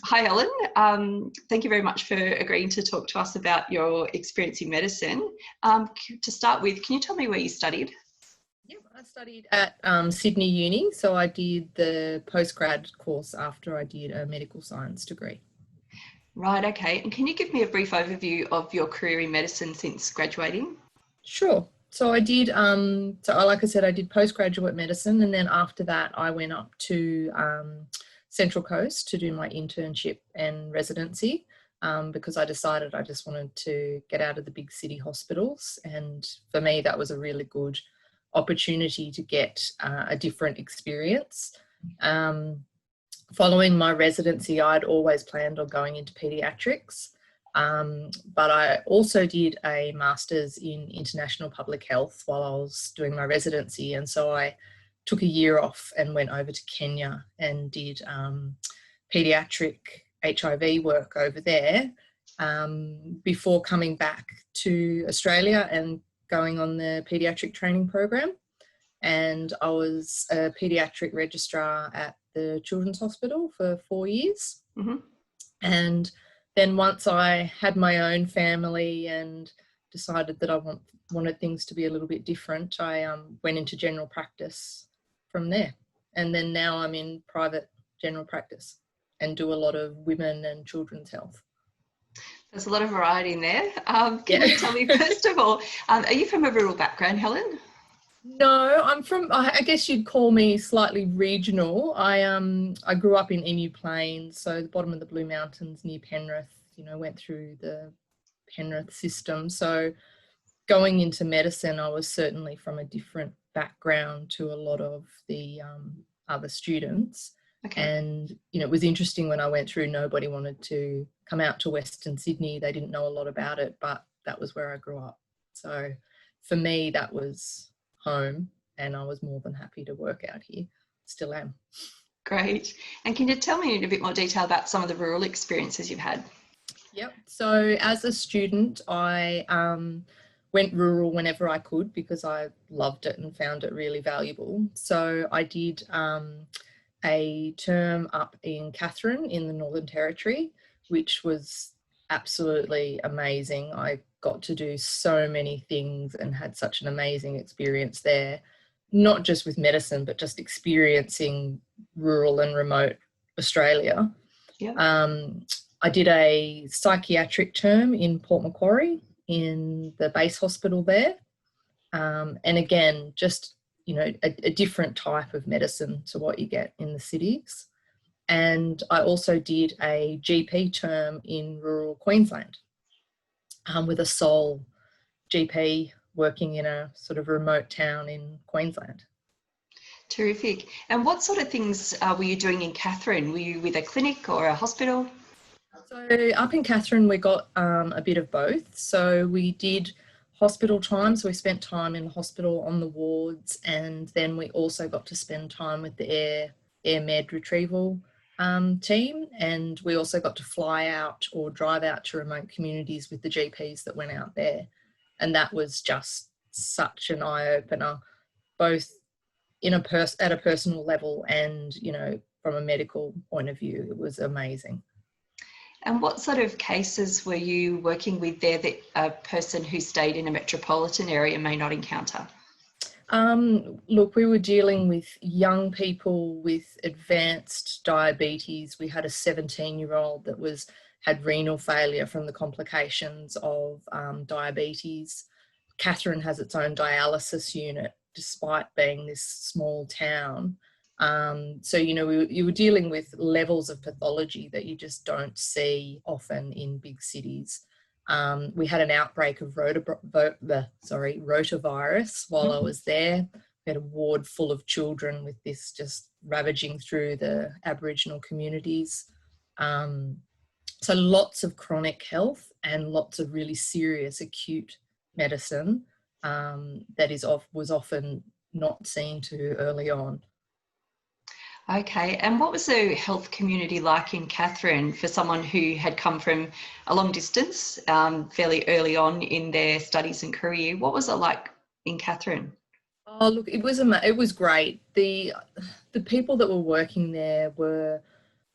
Hi, Helen. Thank you very much for agreeing to talk to us about your experience in medicine. To start with, can you tell me where you studied? Yeah, I studied at Sydney Uni, so I did the postgrad course after I did a medical science degree. Right, okay. And can you give me a brief overview of your career in medicine since graduating? Sure. So I did, like I said, I did postgraduate medicine, and then after that I went up to Central Coast to do my internship and residency because I decided I just wanted to get out of the big city hospitals, and for me that was a really good opportunity to get a different experience. Following my residency, I'd always planned on going into paediatrics. But I also did a master's in international public health while I was doing my residency. And so I took a year off and went over to Kenya and did paediatric HIV work over there before coming back to Australia and going on the paediatric training program. And I was a paediatric registrar at the Children's Hospital for 4 years. Mm-hmm. And then once I had my own family and decided that I wanted things to be a little bit different, I went into general practice from there. And then now I'm in private general practice and do a lot of women and children's health. There's a lot of variety in there. Can you tell me, first of all, are you from a rural background, Helen? No, I'm from, I guess you'd call me slightly regional. I grew up in Emu Plains, so the bottom of the Blue Mountains near Penrith, went through the Penrith system. So going into medicine, I was certainly from a different background to a lot of the other students. Okay. And, it was interesting when I went through, nobody wanted to come out to Western Sydney. They didn't know a lot about it, but that was where I grew up. So for me, that was home, and I was more than happy to work out here. Still am. Great. And can you tell me in a bit more detail about some of the rural experiences you've had? Yep. So as a student, I went rural whenever I could because I loved it and found it really valuable. So I did a term up in Katherine in the Northern Territory, which was absolutely amazing. I got to do so many things and had such an amazing experience there, not just with medicine, but just experiencing rural and remote Australia. Yeah. I did a psychiatric term in Port Macquarie in the base hospital there. And again, just, a different type of medicine to what you get in the cities. And I also did a GP term in rural Queensland with a sole GP working in a sort of remote town in Queensland. Terrific. And what sort of things were you doing in Katherine? Were you with a clinic or a hospital? So up in Katherine, we got a bit of both. So we did hospital time. So we spent time in the hospital on the wards, and then we also got to spend time with the air med retrieval team, and we also got to fly out or drive out to remote communities with the GPs that went out there. And that was just such an eye-opener, both at a personal level and, from a medical point of view. It was amazing. And what sort of cases were you working with there that a person who stayed in a metropolitan area may not encounter? Look, we were dealing with young people with advanced diabetes. We had a 17-year-old that had renal failure from the complications of diabetes. Katherine has its own dialysis unit, despite being this small town. So, you were dealing with levels of pathology that you just don't see often in big cities. We had an outbreak of rotavirus while I was there. We had a ward full of children with this just ravaging through the Aboriginal communities. So lots of chronic health and lots of really serious acute medicine that was often not seen too early on. Okay, and what was the health community like in Katherine for someone who had come from a long distance fairly early on in their studies and career? What was it like in Katherine? Oh, look, it was great. The people that were working there were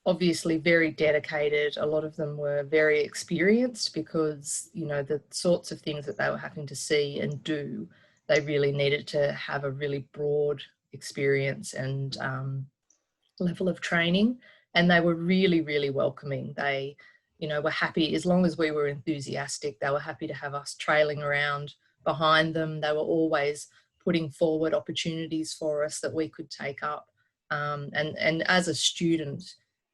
obviously very dedicated. A lot of them were very experienced because, you know, the sorts of things that they were having to see and do, they really needed to have a really broad experience and level of training. And they were really, really welcoming. They, you know, were happy as long as we were enthusiastic. They were happy to have us trailing around behind them. They were always putting forward opportunities for us that we could take up. And as a student,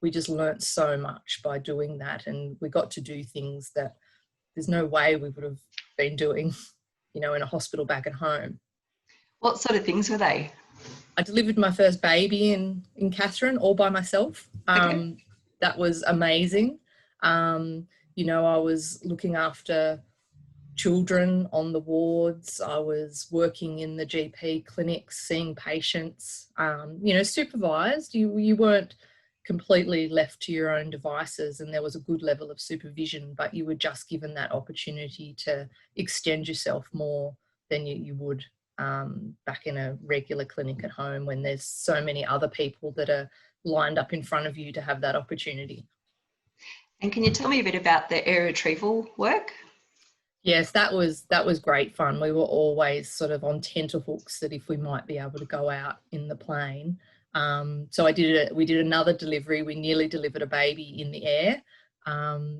we just learnt so much by doing that, and we got to do things that there's no way we would have been doing, you know, in a hospital back at home. What sort of things were they? I delivered my first baby in Katherine all by myself. Okay. That was amazing. You know, I was looking after children on the wards. I was working in the GP clinics, seeing patients, you know, supervised. You weren't completely left to your own devices, and there was a good level of supervision, but you were just given that opportunity to extend yourself more than you would back in a regular clinic at home when there's so many other people that are lined up in front of you to have that opportunity. And can you tell me a bit about the air retrieval work? Yes, that was great fun. We were always sort of on tenterhooks that if we might be able to go out in the plane. So we did another delivery. We nearly delivered a baby in the air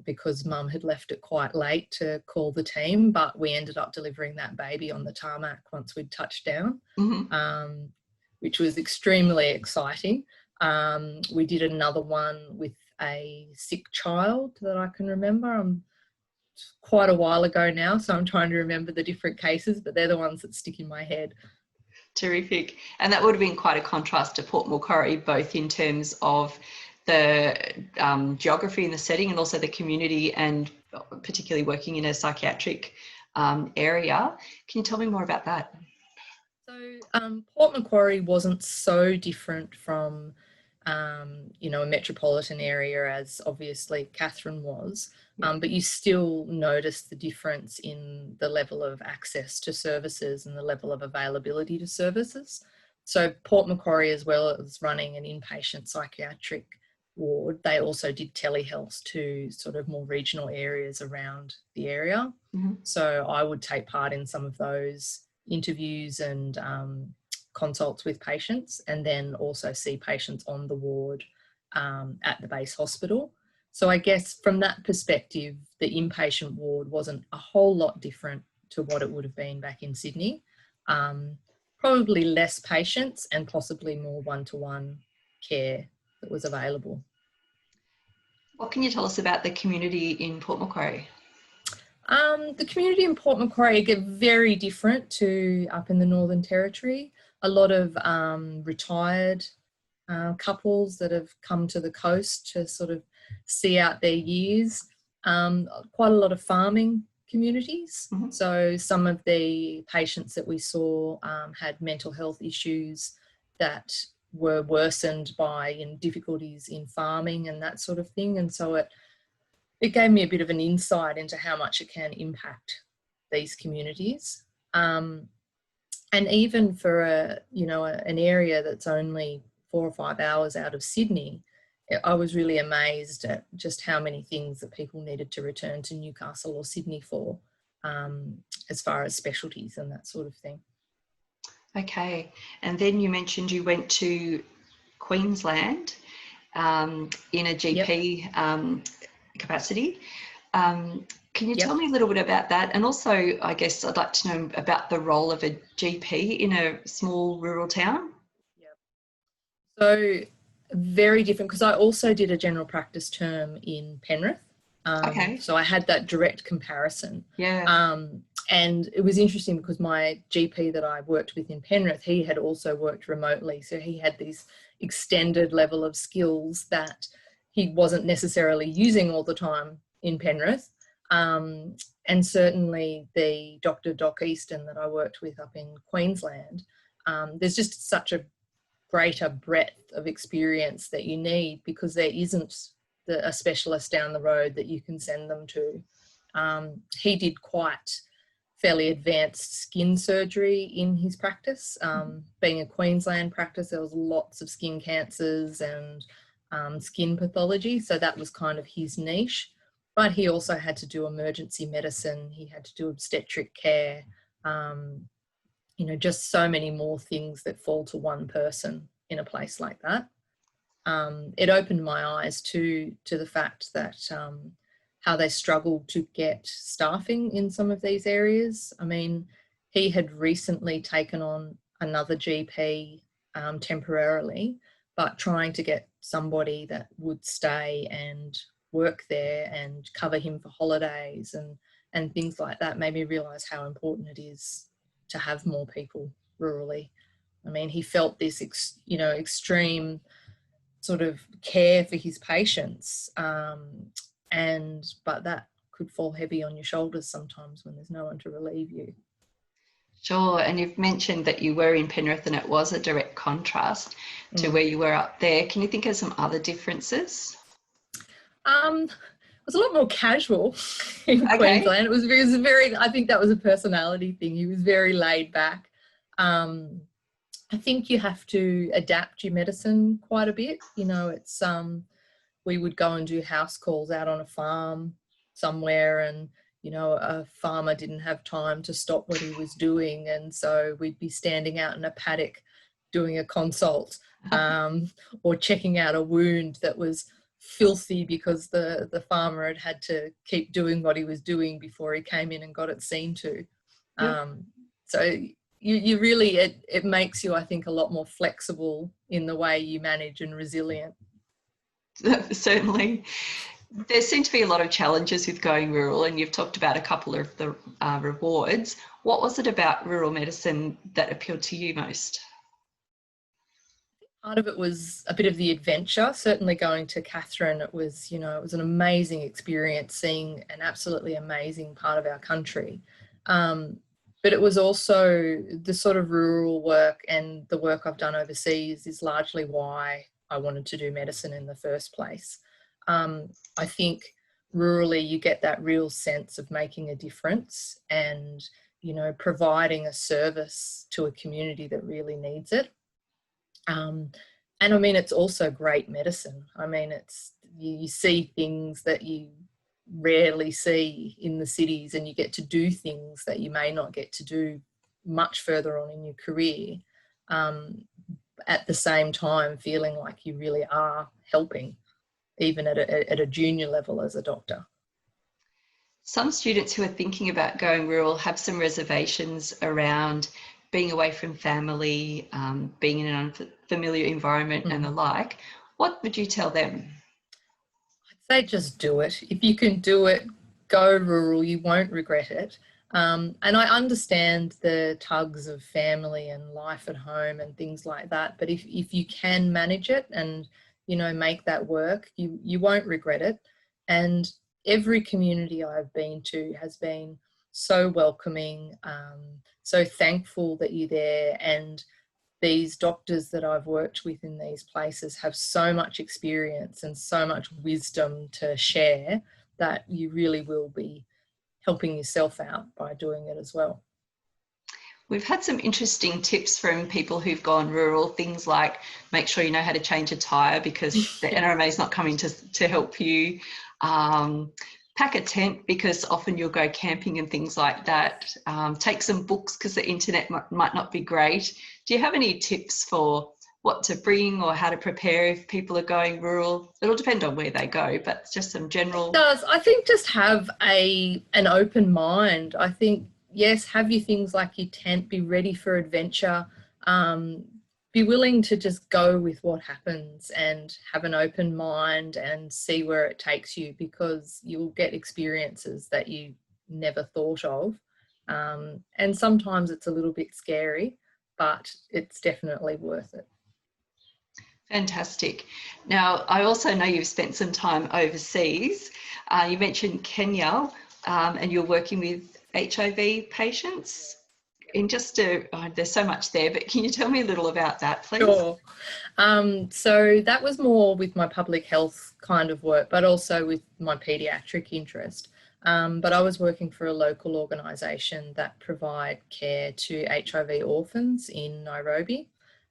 because Mum had left it quite late to call the team, but we ended up delivering that baby on the tarmac once we'd touched down, which was extremely exciting. We did another one with a sick child that I can remember. Quite a while ago now, so I'm trying to remember the different cases, but they're the ones that stick in my head. Terrific. And that would have been quite a contrast to Port Macquarie, both in terms of the geography and the setting, and also the community, and particularly working in a psychiatric area. Can you tell me more about that? So Port Macquarie wasn't so different from you know, a metropolitan area as obviously Katherine was, but you still notice the difference in the level of access to services and the level of availability to services. So Port Macquarie, as well as running an inpatient psychiatric ward, they also did telehealth to sort of more regional areas around the area. So I would take part in some of those interviews and consults with patients, and then also see patients on the ward at the base hospital. So I guess from that perspective, the inpatient ward wasn't a whole lot different to what it would have been back in Sydney. Probably less patients and possibly more one-to-one care that was available. What can you tell us about the community in Port Macquarie? The community in Port Macquarie get very different to up in the Northern Territory. A lot of retired couples that have come to the coast to sort of see out their years. Quite a lot of farming communities. So some of the patients that we saw had mental health issues that were worsened by difficulties in farming and that sort of thing. And so it gave me a bit of an insight into how much it can impact these communities. And even for an area that's only 4 or 5 hours out of Sydney, I was really amazed at just how many things that people needed to return to Newcastle or Sydney for, as far as specialties and that sort of thing. Okay. And then you mentioned you went to Queensland in a GP capacity. Can you tell me a little bit about that? And also, I guess I'd like to know about the role of a GP in a small rural town. So very different, because I also did a general practice term in Penrith. So I had that direct comparison. And it was interesting because my GP that I worked with in Penrith, he had also worked remotely. So he had this extended level of skills that he wasn't necessarily using all the time in Penrith. And certainly the Doc Easton that I worked with up in Queensland, there's just such a greater breadth of experience that you need, because there isn't a specialist down the road that you can send them to. He did quite fairly advanced skin surgery in his practice. Being a Queensland practice, there was lots of skin cancers and skin pathology. So that was kind of his niche. But he also had to do emergency medicine. He had to do obstetric care. You know, just so many more things that fall to one person in a place like that. It opened my eyes to the fact that how they struggled to get staffing in some of these areas. I mean, he had recently taken on another GP temporarily, but trying to get somebody that would stay and work there and cover him for holidays and things like that made me realise how important it is to have more people rurally. I mean, he felt this, extreme sort of care for his patients, but that could fall heavy on your shoulders sometimes when there's no one to relieve you. Sure, and you've mentioned that you were in Penrith and it was a direct contrast to where you were up there. Can you think of some other differences? It was a lot more casual in Queensland. It was very, I think that was a personality thing. He was very laid back. I think you have to adapt your medicine quite a bit. You know, it's we would go and do house calls out on a farm somewhere, and you know, a farmer didn't have time to stop what he was doing, and so we'd be standing out in a paddock doing a consult, or checking out a wound that was filthy because the farmer had to keep doing what he was doing before he came in and got it seen to. So you really, it makes you, I think, a lot more flexible in the way you manage and resilient. Certainly. There seem to be a lot of challenges with going rural, and you've talked about a couple of the rewards. What was it about rural medicine that appealed to you most? Part of it was a bit of the adventure. Certainly going to Katherine, it was an amazing experience, seeing an absolutely amazing part of our country. But it was also the sort of rural work, and the work I've done overseas is largely why I wanted to do medicine in the first place. I think rurally you get that real sense of making a difference and, you know, providing a service to a community that really needs it. And I mean, it's also great medicine. I mean, you see things that you rarely see in the cities, and you get to do things that you may not get to do much further on in your career, at the same time feeling like you really are helping, even at a junior level as a doctor. Some students who are thinking about going rural have some reservations around being away from family, being in an unfamiliar environment and the like. What would you tell them? I'd say just do it. If you can do it, go rural. You won't regret it. And I understand the tugs of family and life at home and things like that. But if you can manage it and, you know, make that work, you won't regret it. And every community I've been to has been so welcoming, so thankful that you're there. And these doctors that I've worked with in these places have so much experience and so much wisdom to share that you really will be helping yourself out by doing it as well. We've had some interesting tips from people who've gone rural, things like make sure you know how to change a tyre because the NRMA is not coming to help you. Pack a tent because often you'll go camping and things like that. Take some books because the internet might not be great. Do you have any tips for what to bring or how to prepare if people are going rural? It'll depend on where they go, but just some general... It does. I think just have an open mind. I think, yes, have your things like your tent, be ready for adventure, be willing to just go with what happens and have an open mind and see where it takes you, because you'll get experiences that you never thought of. And sometimes it's a little bit scary, but it's definitely worth it. Fantastic. Now, I also know you've spent some time overseas. You mentioned Kenya, and you're working with HIV patients. There's so much there, but can you tell me a little about that, please? Sure. So that was more with my public health kind of work, but also with my paediatric interest. But I was working for a local organisation that provide care to HIV orphans in Nairobi.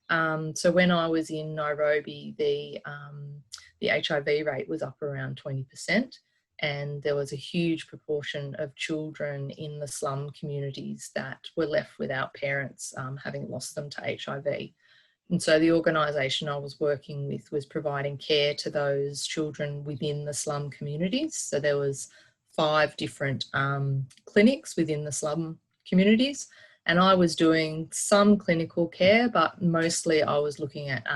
So when I was in Nairobi, the the HIV rate was up around 20%, and there was a huge proportion of children in the slum communities that were left without parents, having lost them to HIV. And so the organisation I was working with was providing care to those children within the slum communities. So there was 5 different clinics within the slum communities, and I was doing some clinical care, but mostly I was looking at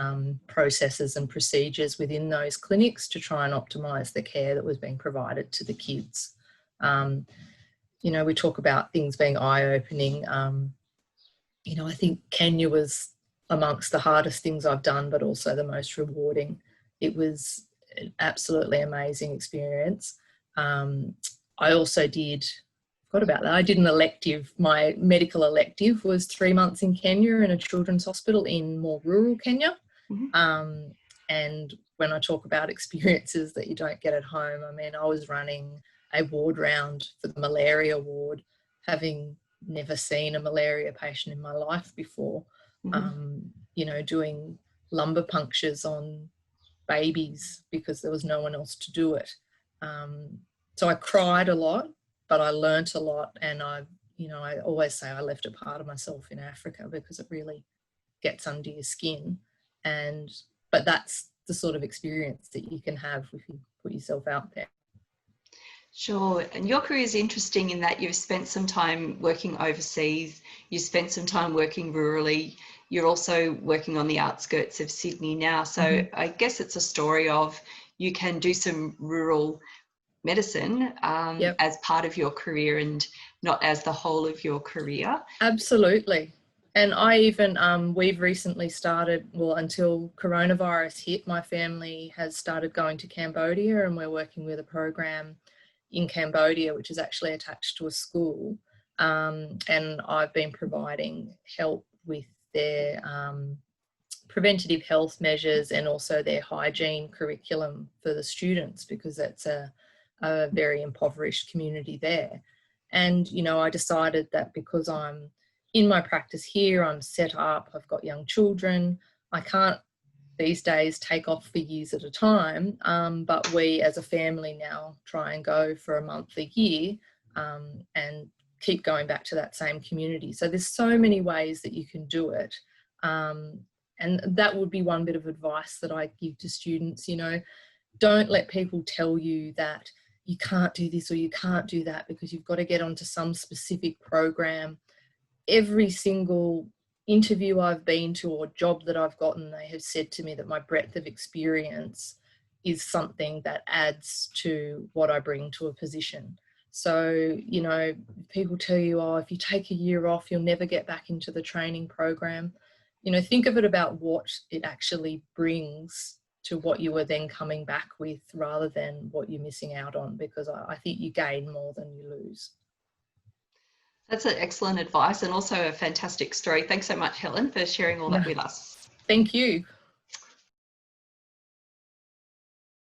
processes and procedures within those clinics to try and optimise the care that was being provided to the kids. You know, we talk about things being eye-opening. You know, I think Kenya was amongst the hardest things I've done, but also the most rewarding. It was an absolutely amazing experience. I also forgot about that. I did an elective. My medical elective was 3 months in Kenya in a children's hospital in more rural Kenya. Mm-hmm. And when I talk about experiences that you don't get at home, I mean, I was running a ward round for the malaria ward, having never seen a malaria patient in my life before. Mm-hmm. You know, doing lumbar punctures on babies because there was no one else to do it. So I cried a lot, but I learnt a lot, and I always say I left a part of myself in Africa because it really gets under your skin. But that's the sort of experience that you can have if you put yourself out there. Sure. And your career is interesting in that you've spent some time working overseas, you spent some time working rurally, you're also working on the outskirts of Sydney now. So I guess it's a story of you can do some rural medicine as part of your career and not as the whole of your career. Absolutely. And I even, we've recently started, well, until coronavirus hit, my family has started going to Cambodia, and we're working with a program in Cambodia, which is actually attached to a school. And I've been providing help with their preventative health measures and also their hygiene curriculum for the students, because that's a very impoverished community there. And, you know, I decided that because I'm in my practice here, I'm set up, I've got young children, I can't these days take off for years at a time, but we as a family now try and go for a month a year and keep going back to that same community. So there's so many ways that you can do it. And that would be one bit of advice that I give to students. You know, don't let people tell you that you can't do this or you can't do that because you've got to get onto some specific program. Every single interview I've been to or job that I've gotten, they have said to me that my breadth of experience is something that adds to what I bring to a position. So, you know, people tell you, oh, if you take a year off, you'll never get back into the training program. You know, think of it about what it actually brings to what you are then coming back with rather than what you're missing out on, because I think you gain more than you lose. That's an excellent advice and also a fantastic story. Thanks so much, Helen, for sharing all that with us. Thank you.